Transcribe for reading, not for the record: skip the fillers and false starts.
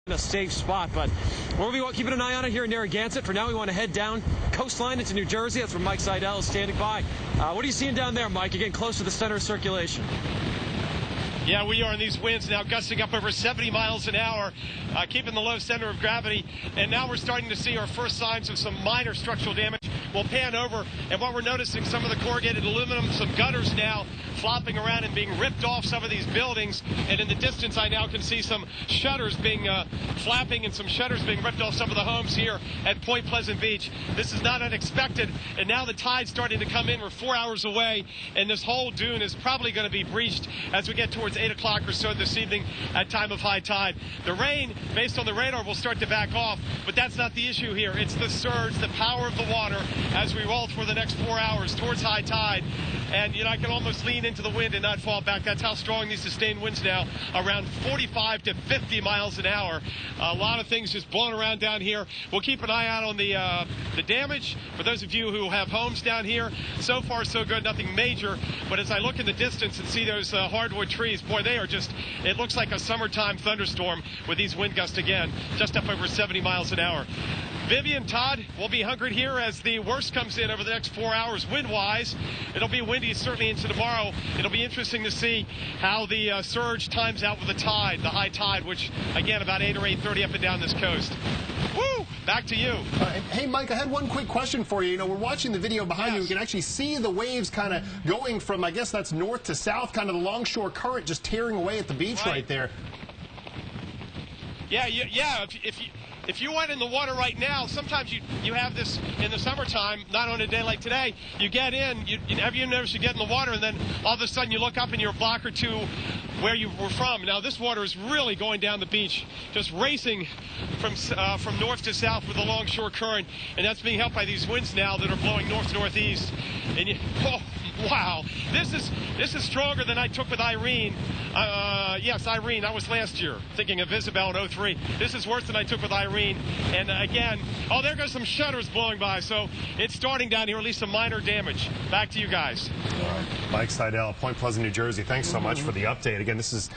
in a safe spot, but we'll be keeping an eye on it here in Narragansett. For now, we want to head down coastline into New Jersey. That's where Mike Seidel is standing by. What are you seeing down there, Mike? You're getting close to the center of circulation. Yeah, we are in these winds now gusting up over 70 miles an hour, keeping the low center of gravity. And now we're starting to see our first signs of some minor structural damage. We'll pan over, and what we're noticing, some of the corrugated aluminum, some gutters now flopping around and being ripped off some of these buildings. And in the distance, I now can see some shutters being flapping and some shutters being ripped off some of the homes here at Point Pleasant Beach. This is not unexpected, and now the tide's starting to come in. We're 4 hours away, and this whole dune is probably going to be breached as we get towards 8 o'clock or so this evening at time of high tide. The rain, based on the radar, will start to back off, but that's not the issue here. It's the surge, the power of the water as we roll for the next 4 hours towards high tide. And, you know, I can almost lean into the wind and not fall back. That's how strong these sustained winds now, around 45 to 50 miles an hour. A lot of things just blowing around down here. We'll keep an eye out on the damage. For those of you who have homes down here, so far so good, nothing major. But as I look in the distance and see those hardwood trees, boy, they are just, it looks like a summertime thunderstorm with these wind gusts again, just up over 70 miles an hour. Vivian, Todd, we'll be hunkered here as the worst comes in over the next 4 hours wind-wise. It'll be windy certainly into tomorrow. It'll be interesting to see how the surge times out with the tide, the high tide, which, again, about 8 or 8:30 up and down this coast. Woo! Back to you. Hey, Mike, I had one quick question for you. You know, we're watching the video behind you. We can actually see the waves kind of going from, I guess that's north to south, kind of the longshore current just tearing away at the beach right there. Yeah. If you went in the water right now, sometimes you have this in the summertime, not on a day like today. You get in, have you noticed you get in the water, and then all of a sudden you look up and you're a block or two where you were from. Now this water is really going down the beach, just racing from north to south with the longshore current, and that's being helped by these winds now that are blowing north-northeast. And oh, wow, this is stronger than I took with Irene. Yes, Irene, that was last year, thinking of Isabel in 03. This is worse than I took with Irene. And again, oh, there goes some shutters blowing by. So it's starting down here, at least some minor damage. Back to you guys. Mike Seidel, Point Pleasant, New Jersey. Thanks so much for the update. Again, this is,